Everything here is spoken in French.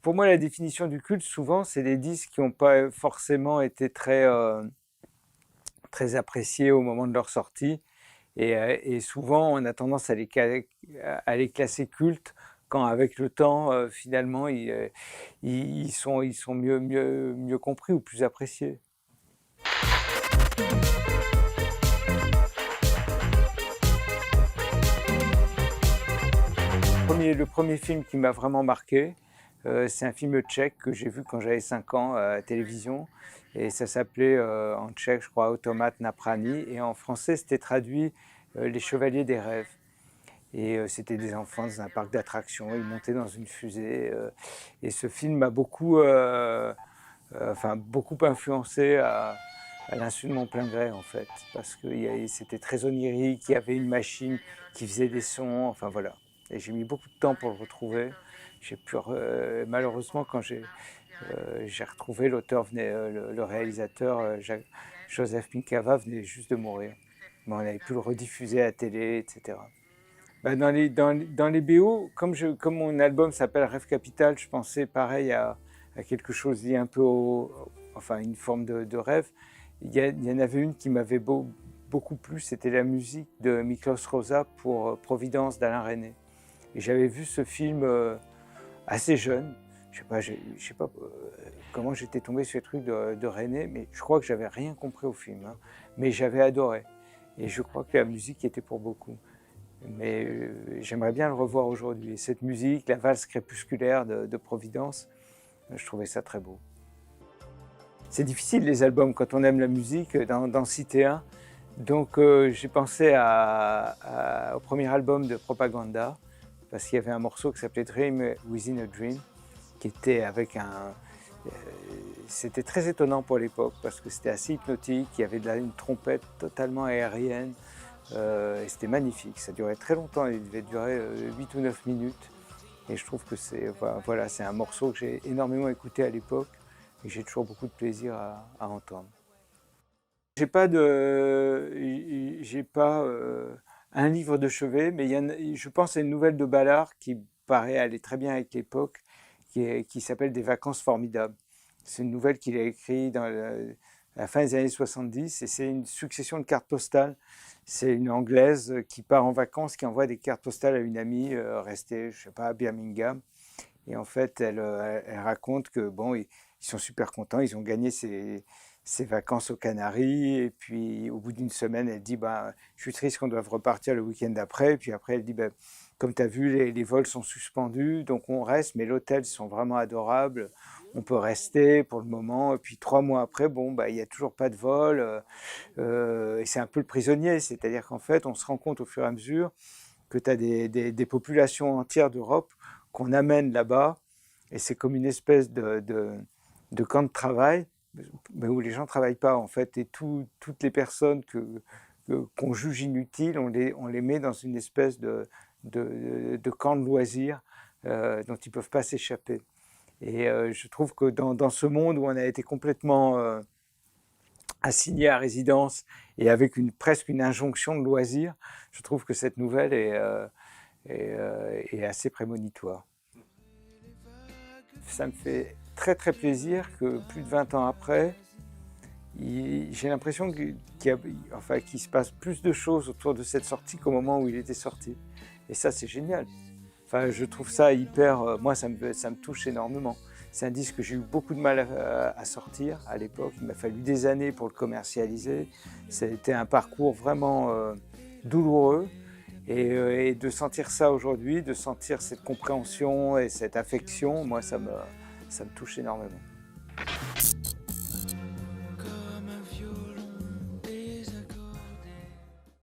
pour moi, la définition du culte, souvent, c'est des disques qui n'ont pas forcément été très appréciés au moment de leur sortie. Et souvent, on a tendance à les classer cultes quand, avec le temps, finalement, ils sont mieux compris ou plus appréciés. Le premier film qui m'a vraiment marqué, c'est un film tchèque que j'ai vu quand j'avais 5 ans à la télévision. Et ça s'appelait en tchèque, je crois, Automat na praní. Et en français, c'était traduit Les Chevaliers des Rêves. Et c'était des enfants dans un parc d'attractions, ils montaient dans une fusée. Et ce film m'a beaucoup influencé à l'insu de mon plein gré, en fait. Parce que c'était très onirique, il y avait une machine qui faisait des sons, enfin voilà. Et j'ai mis beaucoup de temps pour le retrouver. Malheureusement, quand j'ai retrouvé l'auteur, le réalisateur, Joseph Mincava, venait juste de mourir. Mais on avait pu le rediffuser à la télé, etc. Bah, dans les BO, comme mon album s'appelle Rêve Capital, je pensais pareil à quelque chose lié un peu enfin une forme de rêve. Il y en avait une qui m'avait beaucoup plu, c'était la musique de Miklos Rozsa pour Providence d'Alain Resnais. Et j'avais vu ce film assez jeune. Je sais pas comment j'étais tombé sur le truc de Resnais, mais je crois que j'avais rien compris au film, hein. Mais j'avais adoré. Et je crois que la musique était pour beaucoup. Mais j'aimerais bien le revoir aujourd'hui. Et cette musique, la valse crépusculaire de Providence, je trouvais ça très beau. C'est difficile les albums quand on aime la musique d'en citer un. Donc j'ai pensé au premier album de Propaganda, parce qu'il y avait un morceau qui s'appelait Dream Within a Dream, qui était avec c'était très étonnant pour l'époque, parce que c'était assez hypnotique, il y avait une trompette totalement aérienne, et c'était magnifique. Ça durait très longtemps, il devait durer 8 ou 9 minutes. Et je trouve que c'est un morceau que j'ai énormément écouté à l'époque et j'ai toujours beaucoup de plaisir à entendre. J'ai pas un livre de chevet, mais je pense à une nouvelle de Ballard qui paraît aller très bien avec l'époque, qui s'appelle Des vacances formidables. C'est une nouvelle qu'il a écrite à la fin des années 70 et c'est une succession de cartes postales. C'est une Anglaise qui part en vacances, qui envoie des cartes postales à une amie restée, je sais pas, à Birmingham. Et en fait, elle raconte que bon, ils sont super contents, ils ont gagné ces vacances aux Canaries. Et puis, au bout d'une semaine, elle dit bah, je suis triste qu'on doive repartir le week-end d'après. Et puis après, elle dit bah, comme tu as vu, les vols sont suspendus, donc on reste, mais l'hôtel, ils sont vraiment adorables. On peut rester pour le moment. Et puis 3 mois après, bon, bah, il n'y a toujours pas de vol. Et c'est un peu le prisonnier, c'est-à-dire qu'en fait, on se rend compte au fur et à mesure que tu as des populations entières d'Europe qu'on amène là-bas, et c'est comme une espèce de camp de travail, mais où les gens ne travaillent pas, en fait, et toutes les personnes qu'on juge inutiles, on les met dans une espèce de camp de loisirs dont ils ne peuvent pas s'échapper. Et je trouve que dans ce monde où on a été complètement assigné à résidence et avec presque une injonction de loisir, je trouve que cette nouvelle est assez prémonitoire. Ça me fait très très plaisir que plus de 20 ans après, j'ai l'impression qu'il se passe plus de choses autour de cette sortie qu'au moment où il était sorti. Et ça, c'est génial. Enfin, je trouve ça hyper... moi, ça me touche énormément. C'est un disque que j'ai eu beaucoup de mal à sortir à l'époque. Il m'a fallu des années pour le commercialiser. C'était un parcours vraiment douloureux. Et de sentir ça aujourd'hui, de sentir cette compréhension et cette affection, moi, ça me touche énormément.